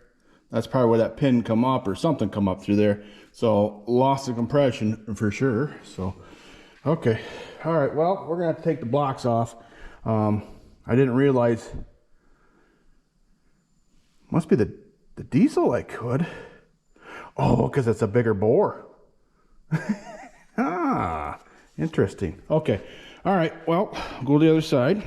that's probably where that pin come up or something come up through there. So loss of compression for sure. So, okay. All right. Well, we're going to have to take the blocks off. I didn't realize, must be the diesel I could. Oh, because it's a bigger bore. Ah, interesting. Okay. All right. Well, I'll go to the other side.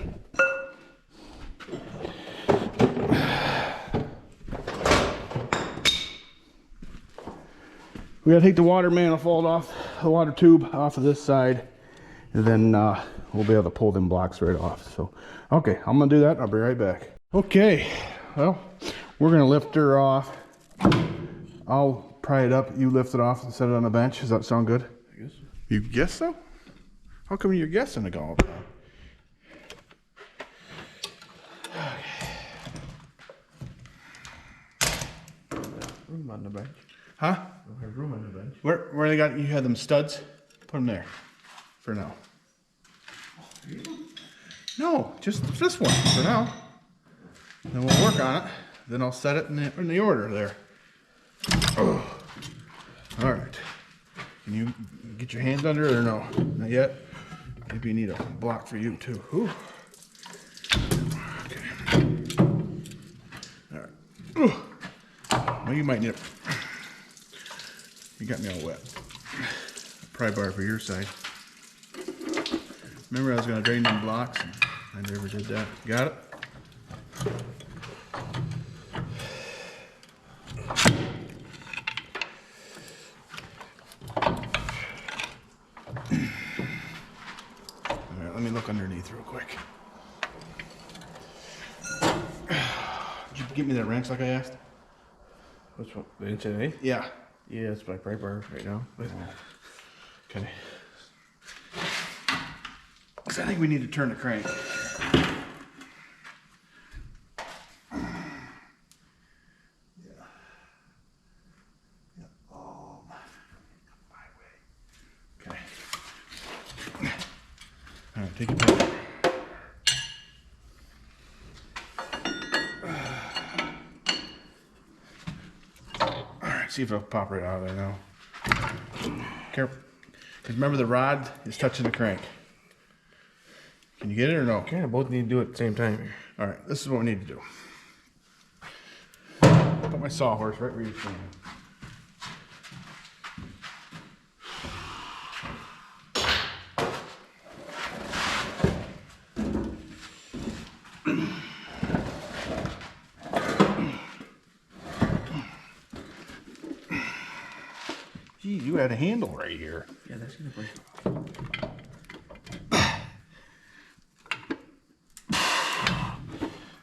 We gotta take the water manifold off, the water tube off of this side, and then we'll be able to pull them blocks right off. So, okay, I'm gonna do that. I'll be right back. Okay. Well, we're gonna lift her off. I'll pry it up, you lift it off and set it on the bench. Does that sound good? I guess. You guess so? How come you're guessing it all the time? Room on the bench. Huh? Don't have room on the bench. Where they got, you had them studs? Put them there for now. No, just this one for now. Then we'll work on it. Then I'll set it in the order there. Oh. All right. Can you get your hands under it or no? Not yet? Maybe you need a block for you too. Whew. Okay. All right. Ooh. Well, you might need it. You got me all wet. Pry bar for your side. Remember I was going to drain them blocks? And I never did that. Got it? Alright, let me look underneath real quick. Did you give me that wrench like I asked? Which one? The inch and eighth? Yeah. Yeah, it's my pry bar right now. Okay. So I think we need to turn the crank. Okay. All right, take it back. All right, see if it'll pop right out of there now. Careful. Because remember the rod is touching the crank. Can you get it or no? Kind of both need to do it at the same time here. All right, this is what we need to do. Put my sawhorse right where you're standing. Gee, you had a handle right here. Yeah, that's gonna break.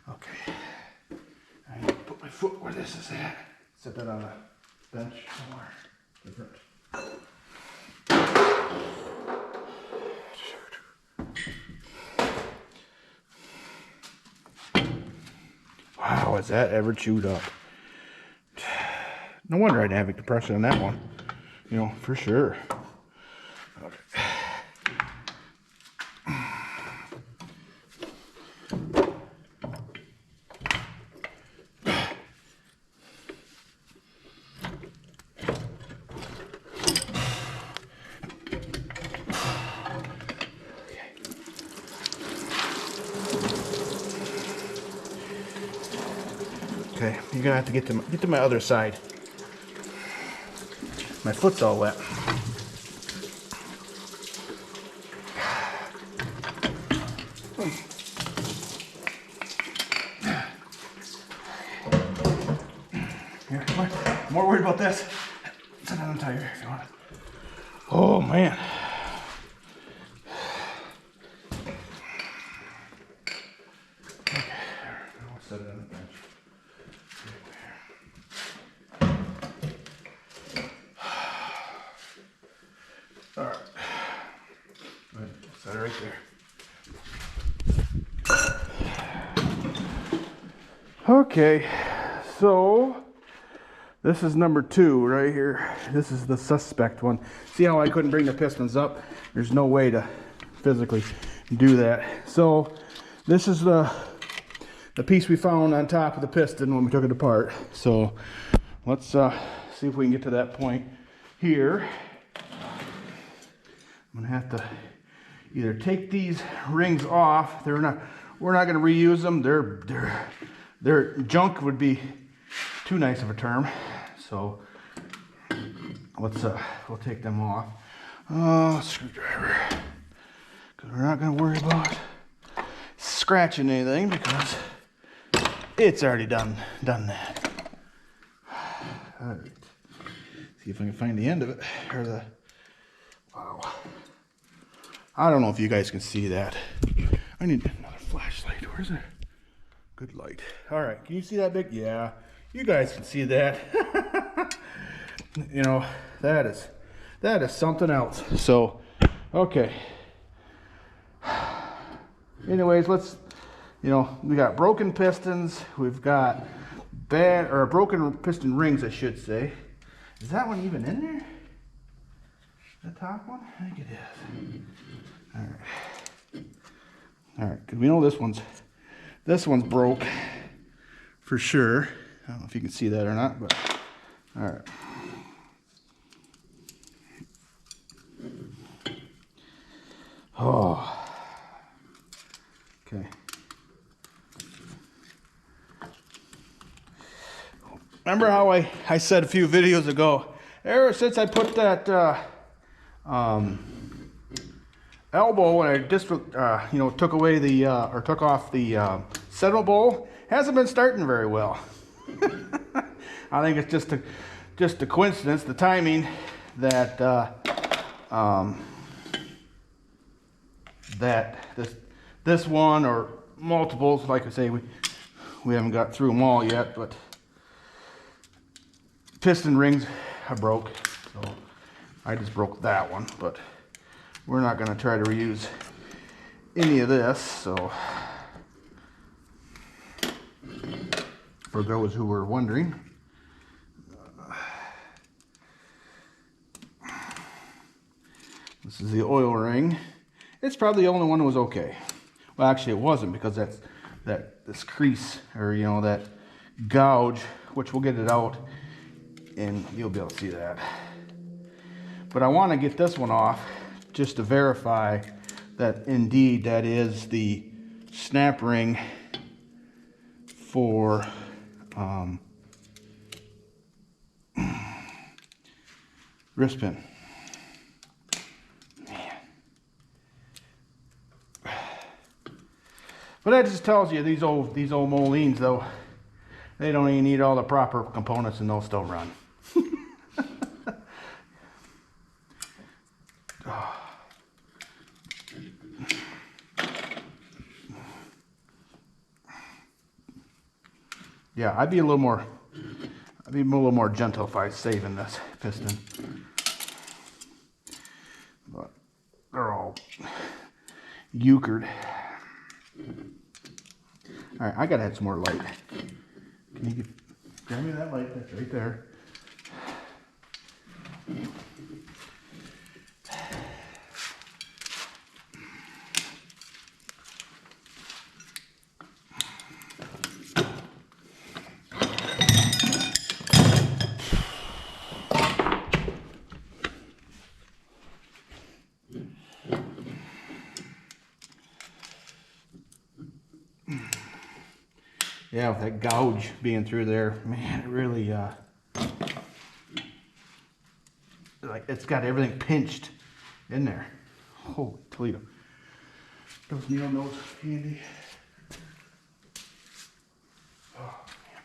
Okay. I need to put my foot where this is at. Set that on a bench somewhere. Different. Wow, is that ever chewed up? No wonder I didn't have a compression on that one. You know, for sure. Okay. Okay, you're gonna have to get to my other side. My foot's all wet. Here, come on. I'm more worried about this. Sit down and tie your if you want. Oh man. Okay, I'll set it on the bench. All right. Go ahead. Set it right there. Okay, so this is number 2 right here. This is the suspect one. See how I couldn't bring the pistons up? There's no way to physically do that. So this is the piece we found on top of the piston when we took it apart. So let's see if we can get to that point here. I'm gonna have to either take these rings off. We're not gonna reuse them. Their junk would be too nice of a term. So let's we'll take them off. Screwdriver. Because we're not gonna worry about scratching anything because it's already done that. All right. See if I can find the end of it or the. Wow. I don't know if you guys can see that. I need another flashlight. Where's it? Good light. All right. Can you see that big? Yeah. You guys can see that. you know, that is something else. So, okay. Anyways, let's, you know, we got broken pistons. We've got broken piston rings, I should say. Is that one even in there? The top one? I think it is. All right. All right, because we know this one's broke for sure. I don't know if you can see that or not, but all right. Oh. Okay. Remember how I said a few videos ago, ever since I put that elbow when I just you know, took away the or took off the sediment bowl, hasn't been starting very well. I think it's just a coincidence, the timing, that that this one or multiples, like I say, we haven't got through them all yet, but piston rings I broke, so I just broke that one, but we're not going to try to reuse any of this. So for those who were wondering, this is the oil ring. It's probably the only one that was okay. Well, actually it wasn't, because this crease, or you know, that gouge, which we'll get it out and you'll be able to see that. But I want to get this one off just to verify that indeed that is the snap ring for wrist pin. Man. But that just tells you these old Molines, though, they don't even need all the proper components and they'll still run. Yeah, I'd be a little more gentle if I was saving this piston. But they're all euchred. All right, I gotta add some more light. Can you grab me that light? That's right there. Yeah, with that gouge being through there, man, it really, like, it's got everything pinched in there. Holy Toledo. Those needle nose handy. Oh, man.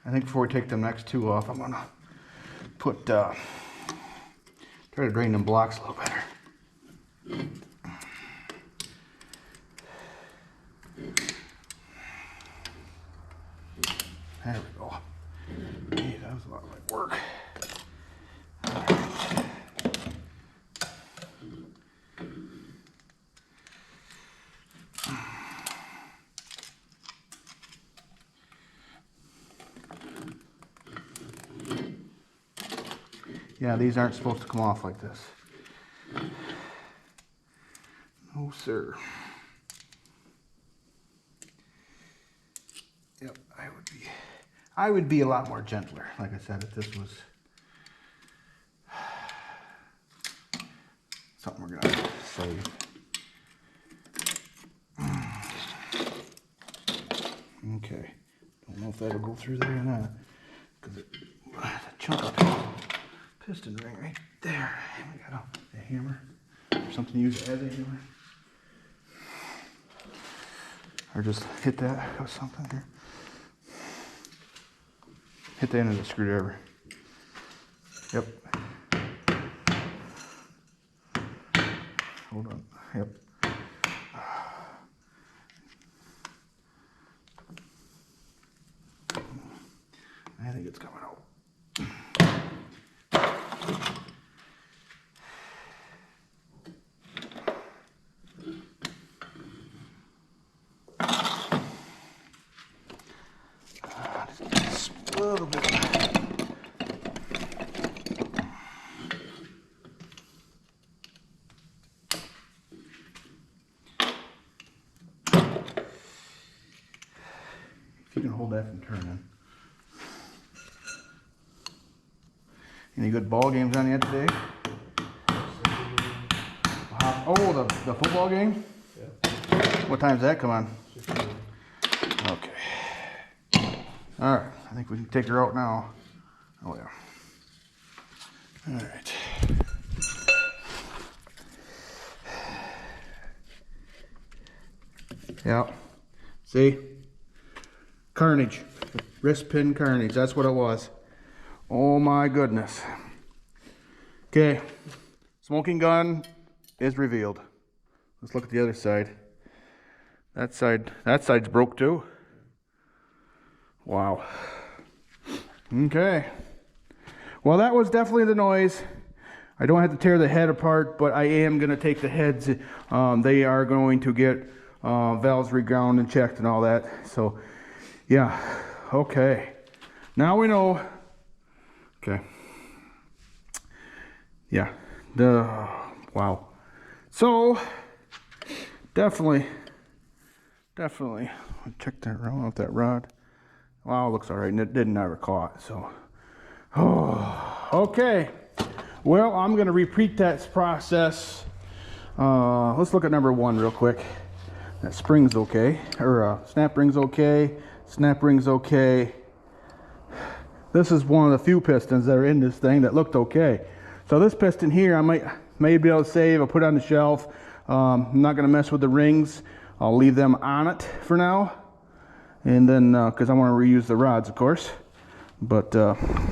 I think before we take them next two off, I'm gonna put, try to drain them blocks a little better. There we go. Hey, that was a lot of work. Yeah, these aren't supposed to come off like this. No, sir. Yep, I would be a lot more gentler, like I said, if this was something we're gonna save. Okay, don't know if that'll go through there or not, because there's a chunk of piston ring right there. We got a hammer, or something to use as a hammer, or just hit that with something here. Hit the end of the screwdriver. Yep. Hold on. Yep. I think it's coming out. a little bit. If you can hold that from turning. Any good ball games on yet today? Oh, the football game? Yeah. What time's that come on? 16. Okay. All right. I think we can take her out now. Oh, yeah. All right. Yeah. See? Carnage. Wrist pin carnage. That's what it was. Oh, my goodness. Okay. Smoking gun is revealed. Let's look at the other side. That side's broke too. Wow. Okay. Well, that was definitely the noise. I don't have to tear the head apart, but I am going to take the heads. They are going to get valves reground and checked and all that. So, yeah. Okay. Now we know. Okay. Yeah. Wow. So, definitely, check that rod off that rod. Wow, looks all right, and it didn't ever caught, so. Oh, okay. Well, I'm gonna repeat that process. Let's look at number 1 real quick. That spring's okay, or snap ring's okay, snap ring's okay. This is one of the few pistons that are in this thing that looked okay. So this piston here, I may be able to save. I'll put it on the shelf. I'm not going to mess with the rings. I'll leave them on it for now. And then, because I want to reuse the rods, of course. But, awesome.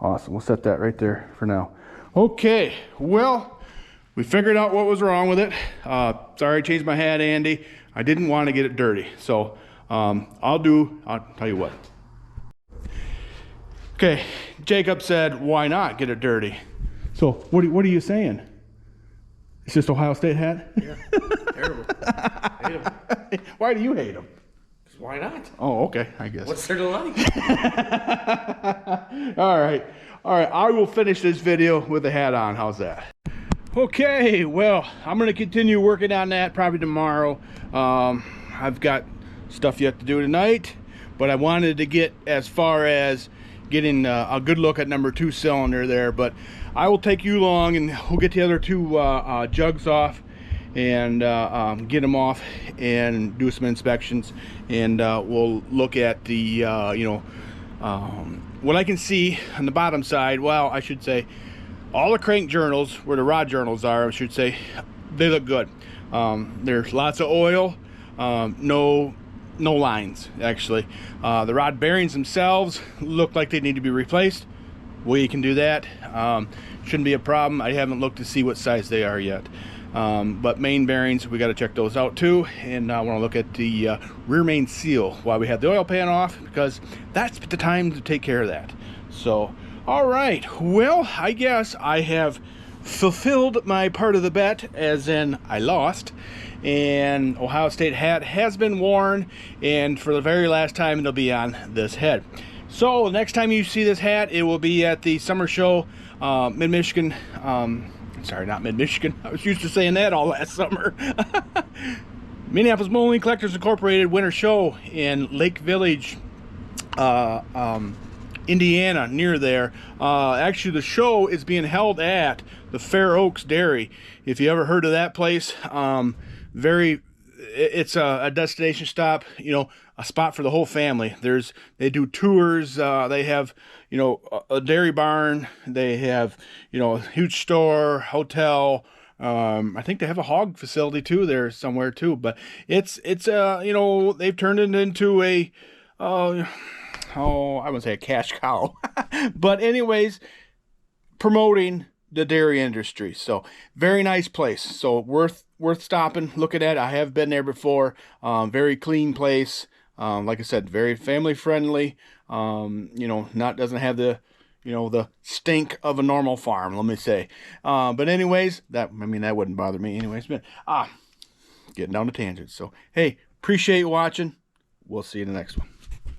We'll set that right there for now. Okay, well, we figured out what was wrong with it. Sorry I changed my hat, Andy. I didn't want to get it dirty. So, I'll tell you what. Okay, Jacob said, why not get it dirty? So, what are you saying? It's just Ohio State hat? Yeah, terrible. Hate him. Why do you hate them? Why not? Oh, okay, I guess. What's there to like? All right, I will finish this video with the hat on. How's that? Okay, well, I'm going to continue working on that probably tomorrow. I've got stuff yet to do tonight, but I wanted to get as far as getting a good look at number 2 cylinder there, but I will take you along and we'll get the other 2 jugs off and get them off and do some inspections, and we'll look at the what I can see on the bottom side. Well, I should say all the crank journals, where the rod journals are, I should say, they look good. There's lots of oil, no lines, actually. The rod bearings themselves look like they need to be replaced. Well, you can do that. Shouldn't be a problem. I haven't looked to see what size they are yet. But main bearings, we got to check those out too. And I want to look at the rear main seal while we have the oil pan off, because that's the time to take care of that. So, all right. Well, I guess I have fulfilled my part of the bet, as in I lost. And Ohio State hat has been worn, and for the very last time it'll be on this head. So next time you see this hat, it will be at the summer show, Mid-Michigan. Sorry, not Mid-Michigan. I was used to saying that all last summer. Minneapolis Molding Collectors Incorporated Winter Show in Lake Village, Indiana, near there. Actually, the show is being held at the Fair Oaks Dairy. If you ever heard of that place, it's a destination stop, a spot for the whole family. They do tours, they have, a dairy barn, they have, a huge store, hotel. I think they have a hog facility too there somewhere too, but it's they've turned it into a, I wouldn't say a cash cow, but anyways, promoting the dairy industry. So very nice place. So worth stopping, looking at. I have been there before. Very clean place. Like I said, very family friendly. Doesn't have the the stink of a normal farm, let me say. But anyways, that wouldn't bother me anyways. But getting down to tangents. So hey, appreciate you watching. We'll see you in the next one.